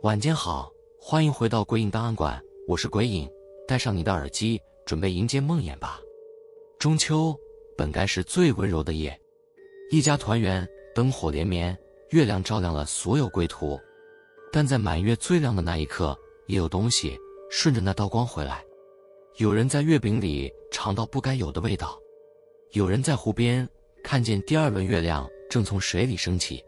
晚間好，歡迎回到鬼影檔案館，我是鬼影，戴上你的耳機，準備迎接夢魘吧。中秋本該是最溫柔的夜，一家團圓，燈火連綿，月亮照亮了所有歸途。但在滿月最亮的那一刻，也有東西順着那道光回來。有人在月餅裡嘗到不該有的味道，有人在湖邊看見第二輪月亮正從水裡升起，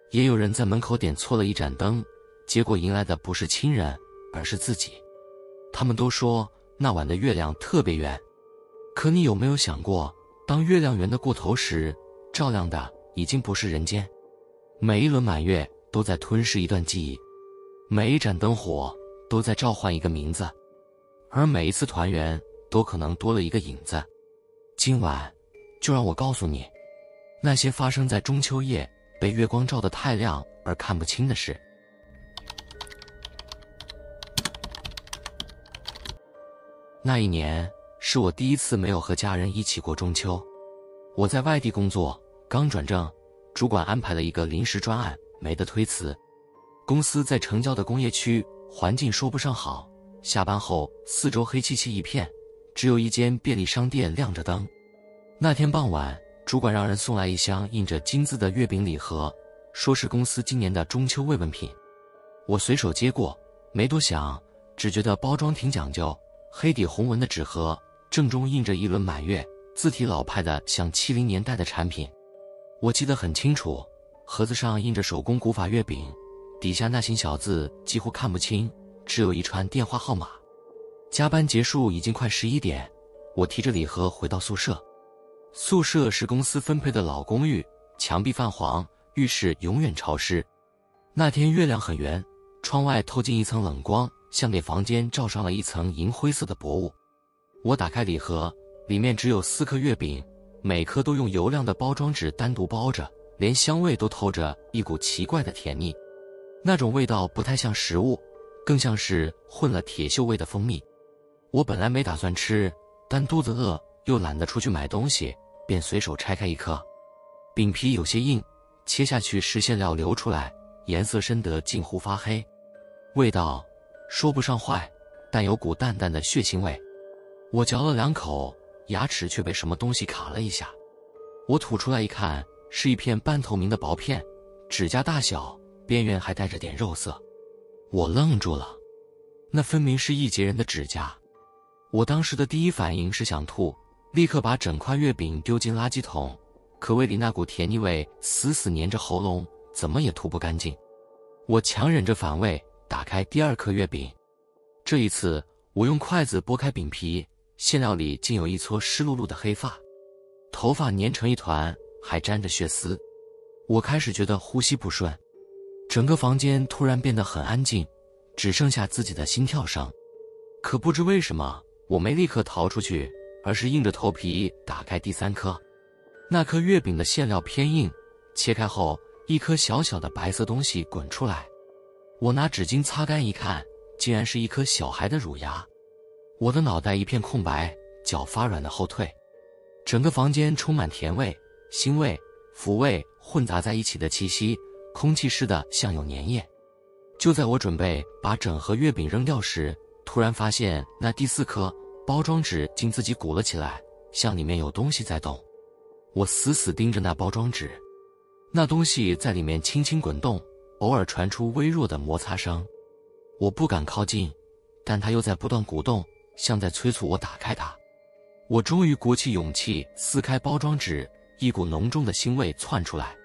也有人在門口點錯了一盞燈，結果迎來的不是親人，而是自己。他們都說那晚的月亮特別圓，可你有沒有想過，當月亮圓得過頭時，照亮的已經不是人間。每一輪滿月都在吞噬一段記憶，每一盞燈火都在召喚一個名字，而每一次團圓都可能多了一個影子。今晚就讓我告訴你，那些發生在中秋夜被月光照得太亮而看不清的事。那一年是我第一次没有和家人一起過中秋。我在外地工作，剛轉正，主管安排了一個臨時專案，沒得推辭。公司在城郊的工業區，環境說不上好，下班後四周黑漆漆一片，只有一間便利商店亮着燈。那天傍晚，主管讓人送來一箱印着金字的月餅禮盒，說是公司今年的中秋慰問品。我隨手接過，沒多想，只覺得包裝挺講究，黑底紅紋的紙盒，正中印着一輪滿月，字體老派的像70年代的產品。我記得很清楚，盒子上印着手工古法月餅，底下那行小字幾乎看不清，只有一串電話號碼。加班結束已經快11點，我提着禮盒回到宿舍。宿舍是公司分配的老公寓，牆壁泛黃，浴室永遠潮濕。那天月亮很圓，窗外透進一層冷光，像給房間罩上了一層銀灰色的薄霧。我打開禮盒，裡面只有4顆月餅，每顆都用油亮的包裝紙單獨包着，連香味都透着一股奇怪的甜膩。那種味道不太像食物，更像是混了鐵鏽味的蜂蜜。我本來沒打算吃，但肚子餓又懶得出去買東西，便隨手拆開一顆。餅皮有些硬，切下去時餡料流出來，顏色深得近乎發黑。味道說不上壞，但有股淡淡的血腥味。我嚼了2口，牙齒卻被什麼東西卡了一下。我吐出來一看，是一片半透明的薄片，指甲大小，邊緣還帶着點肉色。我愣住了，那分明是一截人的指甲。我當時的第一反應是想吐，立刻把整塊月餅丟進垃圾桶，可胃裡那股甜膩味死死粘着喉嚨，怎麼也吐不乾淨。我強忍着反胃，打開第2顆月餅。這一次我用筷子剝開餅皮，餡料裡竟有一撮濕漉漉的黑髮，頭髮粘成一團，還沾着血絲。我開始覺得呼吸不順，整個房間突然變得很安靜，只剩下自己的心跳聲。可不知為什麼，我沒立刻逃出去，而是硬着頭皮打開第3顆。那顆月餅的餡料偏硬，切開後一顆小小的白色東西滾出來。我拿紙巾擦乾一看，竟然是一顆小孩的乳牙。我的腦袋一片空白，腳發軟的後退。整個房間充滿甜味、腥味、腐味混雜在一起的氣息，空氣濕得像有粘液。就在我準備把整盒月餅扔掉時，突然發現那第4顆包裝紙竟自己鼓了起來，像裡面有東西在動。我死死盯着那包裝紙，那東西在裡面輕輕滾動，偶爾傳出微弱的摩擦聲。我不敢靠近，但它又在不斷鼓動，像在催促我打開它。我終於鼓起勇氣撕開包裝紙，一股濃重的腥味竄出來。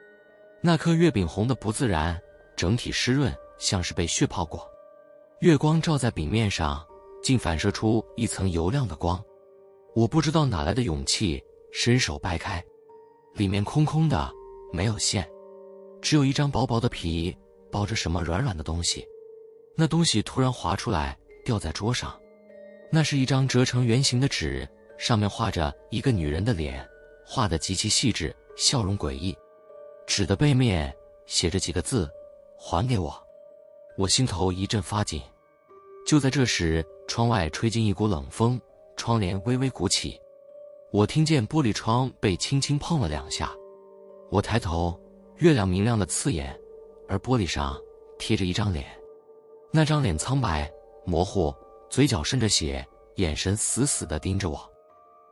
那顆月餅紅得不自然，整體濕潤，像是被血泡過。月光照在餅面上，竟反射出一層油亮的光。我不知道哪來的勇氣，伸手掰開，裡面空空的，沒有餡，只有一張薄薄的皮，包着什麼軟軟的東西。那東西突然滑出來，掉在桌上。那是一張折成圓形的紙，上面畫着一個女人的臉，畫得極其細緻，笑容詭異。紙的背面寫着幾個字：還給我。我心頭一陣發緊。就在這時，窗外吹進一股冷風，窗簾微微鼓起。我聽見玻璃窗被輕輕碰了2下。我抬頭，月亮明亮的刺眼，而玻璃上貼着一張臉。那張臉蒼白模糊，嘴角滲着血，眼神死死地盯着我。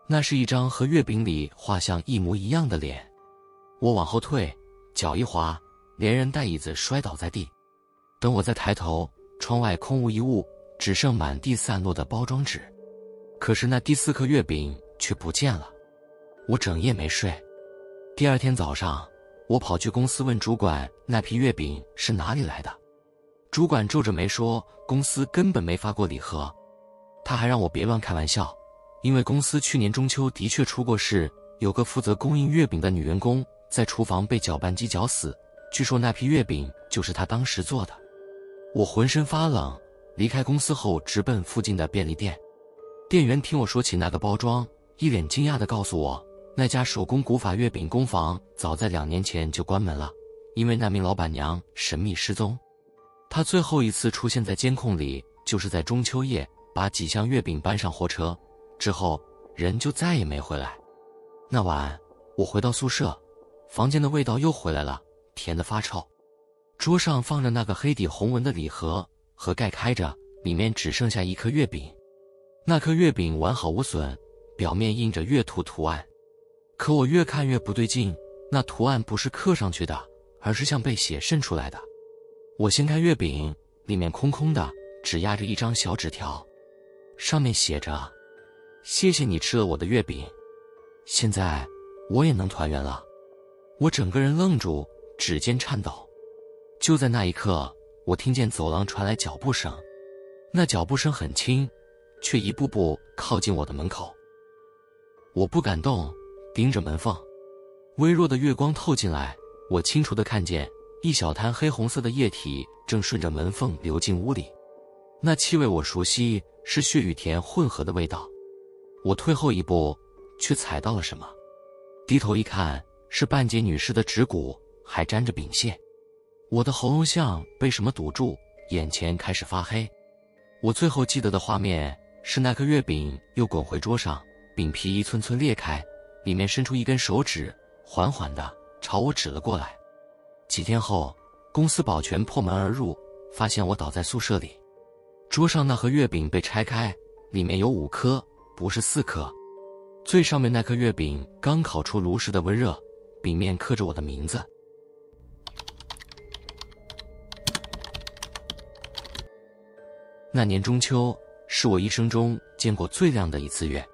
那是一張和月餅裡畫像一模一樣的臉。我往後退，腳一滑，連人帶椅子摔倒在地。等我再抬頭，窗外空無一物，只剩滿地散落的包装紙。可是那第4顆月餅卻不見了。我整夜沒睡。第二天早上，我跑去公司問主管那批月餅是哪裡來的。主管皺着眉說，公司根本沒發過禮盒。他還讓我別亂開玩笑，因為公司去年中秋的確出過事，有個負責供應月餅的女員工在廚房被攪拌機攪死，據說那批月餅就是她當時做的。我渾身發冷，離開公司後直奔附近的便利店。店員聽我說起那個包裝，一臉驚訝地告訴我，那家手工古法月餅工坊早在2年前就關門了，因為那名老闆娘神秘失蹤。她最後一次出現在監控裡，就是在中秋夜把幾箱月餅搬上貨車，之後人就再也沒回來。那晚我回到宿舍，房間的味道又回來了，甜得發臭。桌上放着那個黑底紅紋的禮盒，盒蓋開着，裡面只剩下1顆月餅。那顆月餅完好無損，表面印着月兔圖案。可我越看越不對勁，那圖案不是刻上去的，而是像被血滲出來的。我掀開月餅，裡面空空的，只壓着一張小紙條，上面寫着：謝謝你吃了我的月餅，現在我也能團圓了。我整個人愣住，指尖顫抖。就在那一刻，我聽見走廊傳來腳步聲，那腳步聲很輕，卻一步步靠近我的門口。我不敢動，盯着門縫。微弱的月光透進來，我清楚地看見一小灘黑紅色的液體正順着門縫流進屋裡。那氣味我熟悉，是血與甜混合的味道。我退後一步，卻踩到了什麼。低頭一看，是半截女士的指骨，還沾着餅屑。我的喉嚨像被什麼堵住，眼前開始發黑。我最後記得的畫面是那顆月餅又滾回桌上，餅皮一寸寸裂開，裡面伸出一根手指，緩緩地朝我指了過來。幾天後，公司保全破門而入，發現我倒在宿舍裡。桌上那盒月餅被拆開，裡面有5顆，不是4顆。最上面那顆月餅剛烤出爐時的溫熱，餅面刻着我的名字。那年中秋是我一生中見過最亮的一次月，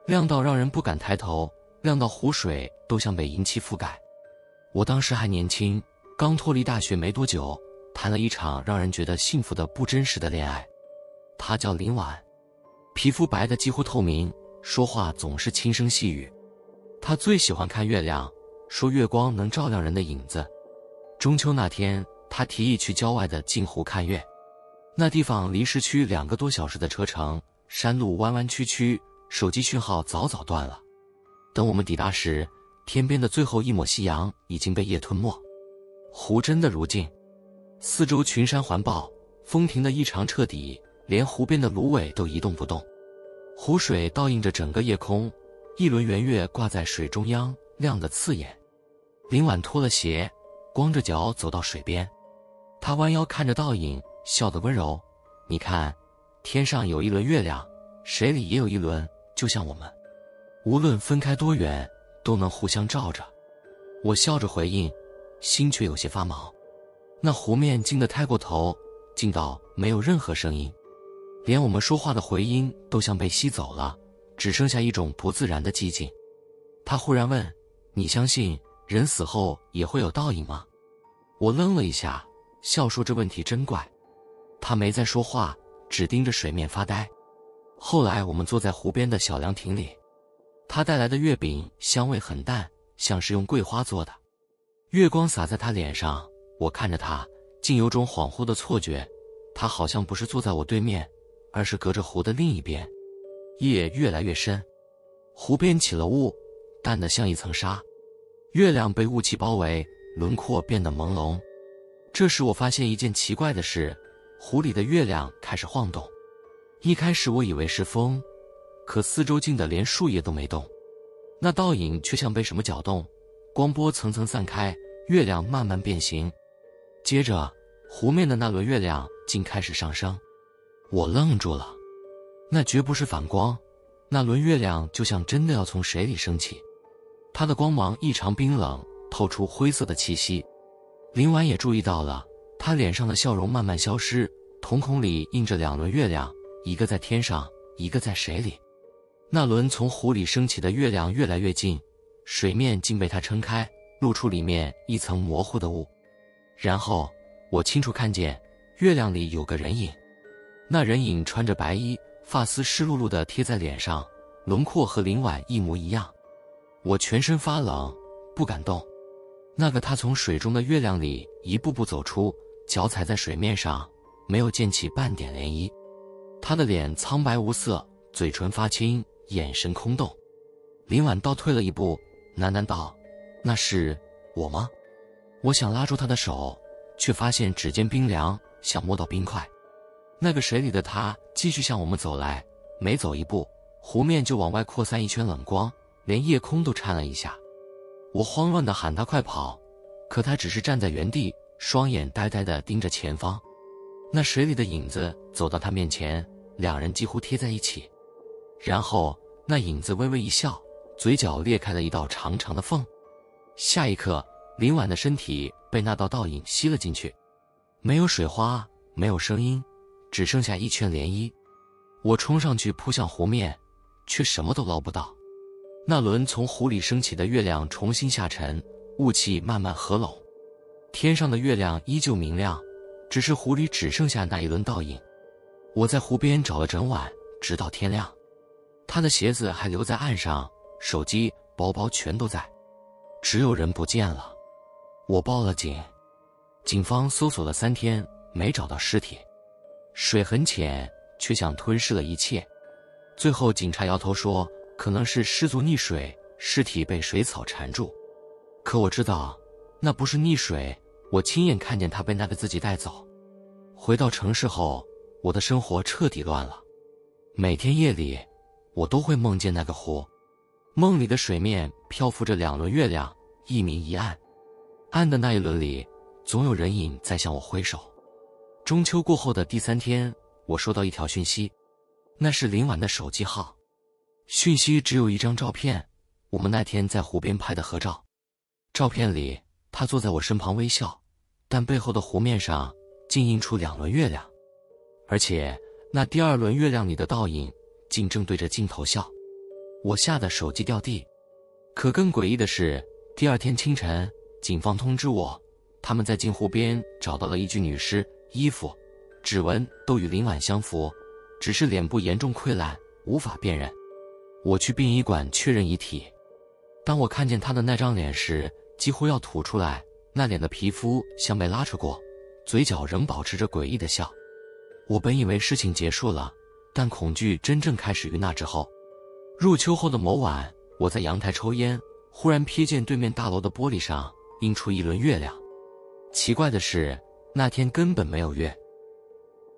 亮到讓人不敢抬頭，亮到湖水都像被銀漆覆蓋。我當時還年輕，剛脫離大學沒多久，談了一場讓人覺得幸福的不真實的戀愛。她叫林婉，皮膚白得幾乎透明，說話總是輕聲細語。她最喜歡看月亮，說月光能照亮人的影子。中秋那天，她提議去郊外的鏡湖看月。那地方離市區2個多小時的車程，山路彎彎曲曲，手機訊號早早斷了。等我們抵達時，天邊的最後一抹夕陽已經被夜吞沒，湖真的如鏡，四周群山環抱，風停得異常徹底，連湖邊的蘆葦都一動不動。湖水倒映着整個夜空，一輪圓月掛在水中央，亮得刺眼。林婉脫了鞋，光着腳走到水邊，她彎腰看着倒影，笑得溫柔。你看，天上有一輪月亮，水裡也有一輪，就像我們，無論分開多遠，都能互相照着。我笑着回應，心卻有些發毛。那湖面靜得太過頭，靜到沒有任何聲音，連我們說話的回音都像被吸走了，只剩下一種不自然的寂靜。他忽然問，你相信人死後也會有倒影嗎？我愣了一下，笑說這問題真怪。他沒再說話，只盯着水面發呆。後來我們坐在湖邊的小涼亭裡，他帶來的月餅香味很淡，像是用桂花做的。月光灑在他臉上，我看着他，竟有種恍惚的錯覺，他好像不是坐在我對面，而是隔着湖的另一邊。夜越來越深，湖邊起了霧，淡得像一層紗，月亮被霧氣包圍，輪廓變得朦朧。這時我發現一件奇怪的事，湖裡的月亮開始晃動。一開始我以為是風，可四周靜得連樹葉都沒動，那倒影卻像被什麼攪動，光波層層散開，月亮慢慢變形。接着湖面的那輪月亮竟開始上升。我愣住了，那絕不是反光，那輪月亮就像真的要從水裡升起，它的光芒異常冰冷，透出灰色的氣息。林婉也注意到了，他臉上的笑容慢慢消失，瞳孔裡映着2輪月亮，一個在天上，一個在水裡。那輪從湖裡升起的月亮越來越近，水面竟被它撐開，露出裡面一層模糊的霧。然後我清楚看見月亮裡有個人影，那人影穿着白衣，髮絲濕漉漉地貼在臉上，輪廓和林婉一模一樣。我全身發冷，不敢動。那個他從水中的月亮裡一步步走出，腳踩在水面上，沒有濺起半點漣漪。他的臉蒼白無色，嘴唇發青，眼神空洞。林婉倒退了一步，喃喃道：“那是我嗎？”我想拉住他的手，卻發現指尖冰涼，想摸到冰塊。那個水裡的他繼續向我們走來，每走一步，湖面就往外擴散一圈冷光，連夜空都顫了一下。我慌亂地喊他快跑，可他只是站在原地，雙眼呆呆地盯着前方。那水裡的影子走到他面前，兩人幾乎貼在一起。然後那影子微微一笑，嘴角裂開了一道長長的縫。下一刻，林婉的身體被那道倒影吸了進去，沒有水花，沒有聲音，只剩下一圈漣漪。我衝上去撲向湖面，卻什麼都撈不到。那輪從湖裡升起的月亮重新下沉，霧氣慢慢合攏，天上的月亮依舊明亮，只是湖裡只剩下那一輪倒影。我在湖邊找了整晚，直到天亮。他的鞋子還留在岸上，手機、包包全都在，只有人不見了。我報了警，警方搜索了3天，沒找到屍體。水很淺，卻像吞噬了一切。最後警察搖頭說，可能是失足溺水，屍體被水草纏住。可我知道，那不是溺水，我親眼看見他被那個自己帶走。回到城市後，我的生活徹底亂了。每天夜裡，我都會夢見那個湖，夢裡的水面漂浮着2輪月亮，一明一暗。暗的那一輪裡，總有人影在向我揮手。中秋過後的第3天，我收到一條訊息，那是林婉的手機號。訊息只有一張照片，我們那天在湖邊拍的合照。照片裡，他坐在我身旁微笑，但背後的湖面上竟映出2輪月亮，而且那第2輪月亮裡的倒影竟正對着鏡頭笑。我嚇得手機掉地。可更詭異的是，第2天清晨，警方通知我，他們在鏡湖邊找到了一具女屍，衣服、指紋都與林婉相符，只是臉部嚴重潰爛，無法辨認。我去殯儀館確認遺體，當我看見她的那張臉時，幾乎要吐出來。那臉的皮膚像被拉扯過，嘴角仍保持着詭異的笑。我本以為事情結束了，但恐懼真正開始於那之後。入秋後的某晚，我在陽台抽煙，忽然瞥見對面大樓的玻璃上映出一輪月亮。奇怪的是，那天根本沒有月。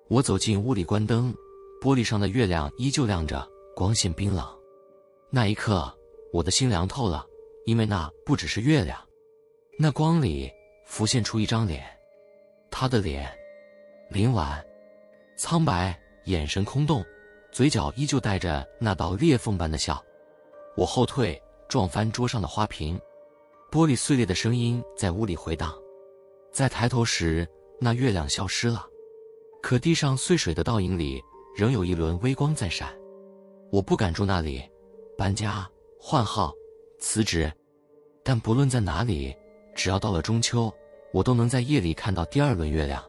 我走進屋裡關燈，玻璃上的月亮依舊亮着，光線冰冷。那一刻，我的心涼透了，因為那不只是月亮。那光裡浮現出一張臉，他的臉，林婉，蒼白，眼神空洞，嘴角依舊帶着那道裂縫般的笑。我後退，撞翻桌上的花瓶，玻璃碎裂的聲音在屋裡回盪。再抬頭時，那月亮消失了，可地上碎水的倒影裡仍有一輪微光在閃。我不敢住那裡，搬家、換號、辭職，但不論在哪裡，只要到了中秋，我都能在夜裡看到第2輪月亮。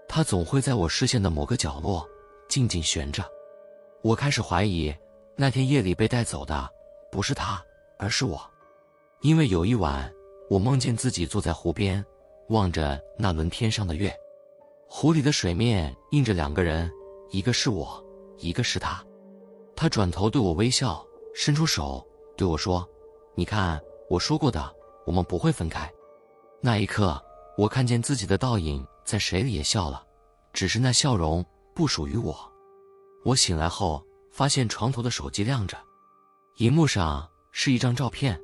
它總會在我視線的某個角落靜靜懸着。我開始懷疑，那天夜裡被帶走的不是他，而是我。因為有一晚，我夢見自己坐在湖邊，望着那輪天上的月。湖裡的水面映着2個人，一個是我，一個是他。他轉頭對我微笑，伸出手對我說，你看，我說過的，我們不會分開。那一刻，我看見自己的倒影在水裡也笑了，只是那笑容不屬於我。我醒來後，發現床頭的手機亮着，熒幕上是一張照片，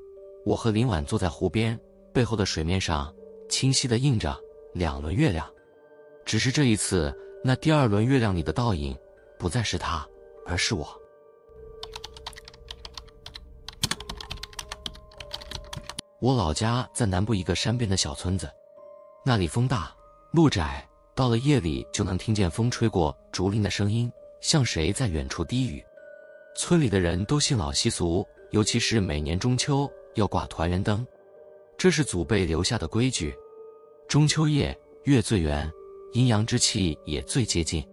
我和林婉坐在湖邊，背後的水面上清晰地映着2輪月亮。只是這一次，那第二輪月亮裡的倒影不再是他，而是我。我老家在南部一個山邊的小村子，那裡風大，路窄，到了夜裡就能聽見風吹過竹林的聲音，像誰在遠處低語。村裡的人都信老習俗，尤其是每年中秋要掛團圓燈，這是祖輩留下的規矩。中秋夜，月最圓，陰陽之氣也最接近，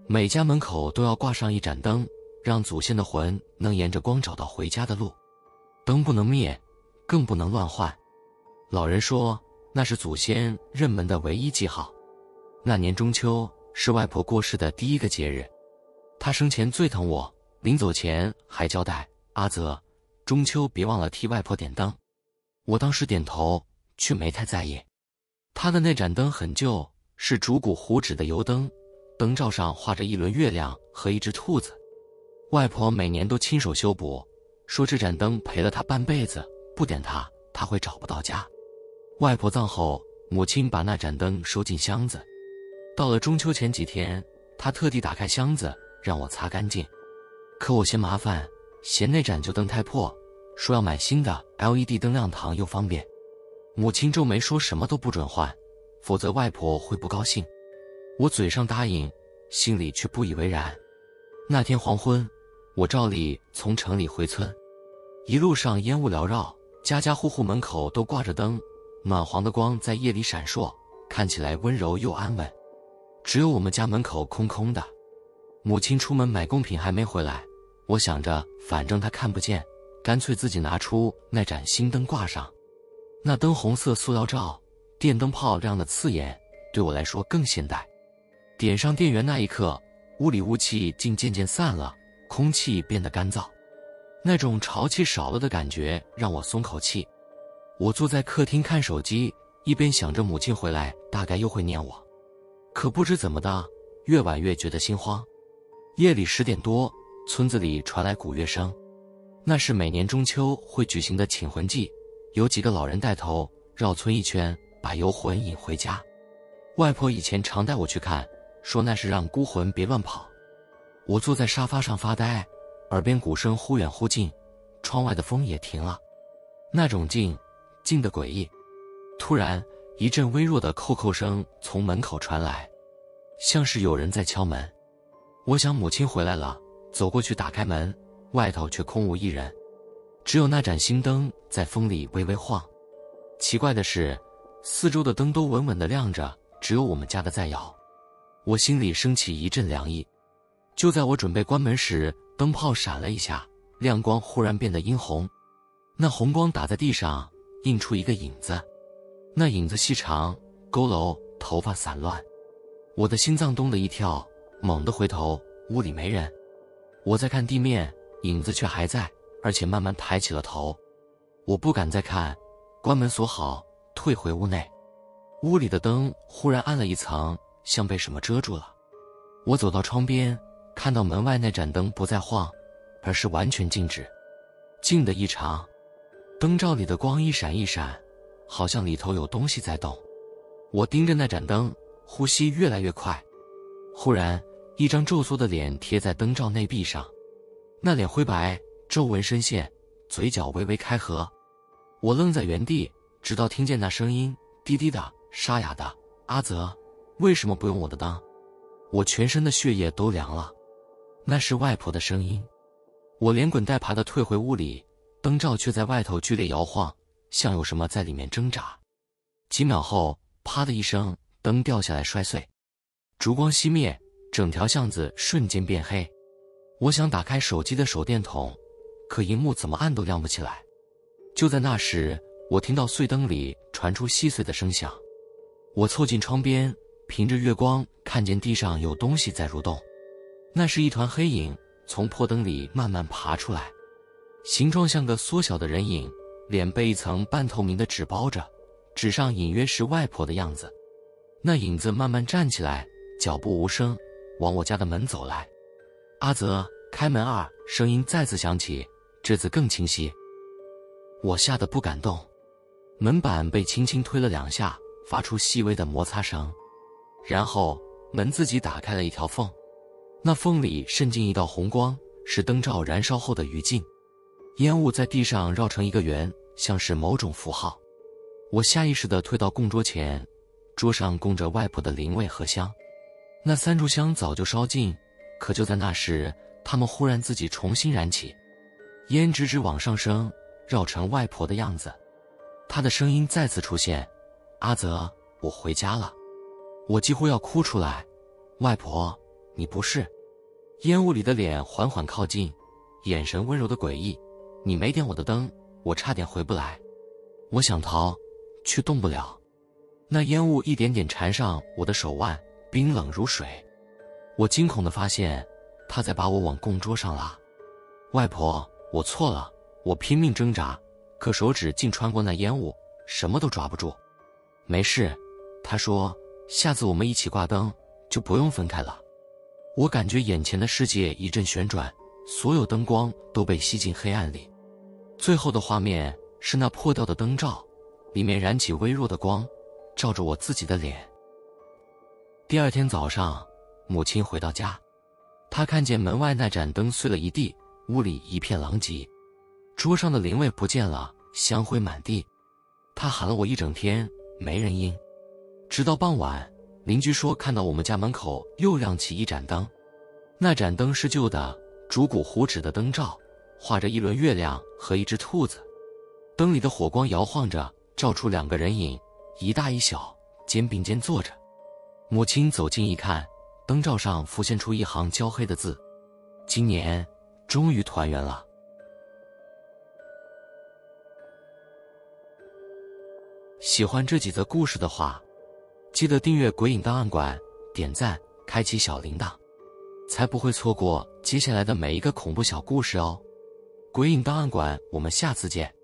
每家門口都要掛上一盞燈，讓祖先的魂能沿着光找到回家的路。燈不能滅，更不能亂換。老人說，那是祖先認門的唯一記號。那年中秋是外婆過世的第一個節日，她生前最疼我，臨走前還交代，阿澤，中秋別忘了替外婆點燈。我當時點頭，卻沒太在意。她的那盞燈很舊，是竹骨糊紙的油燈，燈罩上畫着一輪月亮和一隻兔子。外婆每年都親手修補，說這盞燈陪了她半輩子，不點它，她會找不到家。外婆葬後，母親把那盞燈收進箱子。到了中秋前幾天，她特地打開箱子讓我擦乾淨。可我嫌麻煩，嫌那盞舊燈太破，說要買新的 LED 燈亮堂又方便。母親皺眉說什麼都不准換，否則外婆會不高興。我嘴上答應，心裡卻不以為然。那天黃昏，我照例從城裡回村，一路上煙霧繚繞，家家戶戶門口都掛着燈，暖黃的光在夜裡閃爍，看起來溫柔又安穩。只有我們家門口空空的。母親出門買贡品還沒回來，我想着反正她看不見，乾脆自己拿出那盞新燈掛上。那燈紅色塑料罩，電燈泡亮得刺眼，對我來說更現代。點上電源那一刻，屋裡霧氣竟漸漸散了，空氣變得乾燥，那種潮氣少了的感覺讓我鬆口氣。我坐在客廳看手機，一邊想着母親回來大概又會念我。可不知怎麼的，越晚越覺得心慌。夜裡10點多，村子裡傳來鼓樂聲，那是每年中秋會舉行的請魂祭，有幾個老人帶頭繞村一圈，把遊魂引回家。外婆以前常帶我去看，說那是讓孤魂別亂跑。我坐在沙發上發呆，耳邊鼓聲忽遠忽近，窗外的風也停了，那種靜得詭異。突然一陣微弱的叩叩聲從門口傳來，像是有人在敲门。我想母親回來了，走過去打開門，外頭卻空無一人，只有那盞新燈在風裡微微晃。奇怪的是，四周的燈都穩穩地亮着，只有我們家的在搖。我心裡升起一陣涼意。就在我準備關門時，燈泡閃了一下，亮光忽然變得殷紅，那紅光打在地上，映出一個影子。那影子細長，佝僂，頭髮散亂。我的心臟咚的一跳，猛地回頭，屋裡沒人。我在看地面，影子卻還在，而且慢慢抬起了頭。我不敢再看，關門鎖好，退回屋內。屋裡的燈忽然暗了一層，像被什麼遮住了。我走到窗邊，看到門外那盞燈不再晃，而是完全靜止，靜得異常。燈罩裡的光一閃一閃，好像裡頭有東西在動。我盯着那盞燈，呼吸越來越快。忽然，一張皺縮的臉貼在燈罩內壁上，那臉灰白，皺紋深陷，嘴角微微開合。我愣在原地，直到聽見那聲音，低低的，沙啞的，阿澤，為什麼不用我的燈？我全身的血液都涼了。那是外婆的聲音。我連滾帶爬地退回屋裡，燈罩卻在外頭劇烈搖晃，像有什麼在裡面掙扎。幾秒後，啪的一聲，燈掉下來摔碎，燭光熄滅，整條巷子瞬間變黑。我想打開手機的手電筒，可螢幕怎麼按都亮不起來。就在那時，我聽到碎燈裡傳出細碎的聲響。我湊近窗邊，憑着月光看見地上有東西在蠕動，那是一團黑影從破燈裡慢慢爬出来，形狀像個縮小的人影，臉被一層半透明的紙包着，紙上隱約是外婆的樣子。那影子慢慢站起來，腳步無聲，往我家的門走來。阿澤，開門啊！聲音再次響起，這次更清晰。我嚇得不敢動，門板被輕輕推了2下，發出細微的摩擦聲。然後門自己打開了一條縫，那縫裡滲進一道紅光，是燈罩燃燒後的餘燼。煙霧在地上繞成一個圓，像是某種符號。我下意識地退到供桌前，桌上供着外婆的灵位和香。那3炷香早就燒盡，可就在那時，它們忽然自己重新燃起，煙直直往上升，繞成外婆的樣子。她的聲音再次出現：“阿澤，我回家了。”我幾乎要哭出來。外婆，你不是？煙霧裡的臉緩緩靠近，眼神溫柔的詭異。你沒點我的燈，我差點回不來。我想逃，卻動不了。那煙霧一點點纏上我的手腕，冰冷如水。我驚恐地發現，他在把我往供桌上拉。外婆，我錯了。我拼命掙扎，可手指竟穿過那煙霧，什麼都抓不住。沒事，他說，下次我們一起掛燈，就不用分開了。我感覺眼前的世界一陣旋轉，所有燈光都被吸進黑暗裡。最後的畫面是那破掉的燈罩，裡面燃起微弱的光，照着我自己的臉。第二天早上，母親回到家，她看見門外那盞燈碎了一地，屋裡一片狼藉，桌上的靈位不見了，香灰滿地。她喊了我一整天，沒人應。直到傍晚，鄰居說看到我們家門口又亮起一盞燈，那盞燈是舊的竹骨糊紙的燈罩，畫着一輪月亮和一隻兔子，燈裡的火光搖晃着，照出2個人影，一大一小，肩並肩坐着。母親走近一看，燈罩上浮現出一行焦黑的字：今年終於團圓了。喜歡這幾則故事的話，記得訂閱鬼影檔案館，點讚，開啟小鈴鐺，才不會錯過接下來的每一個恐怖小故事哦。鬼影檔案館，我們下次見。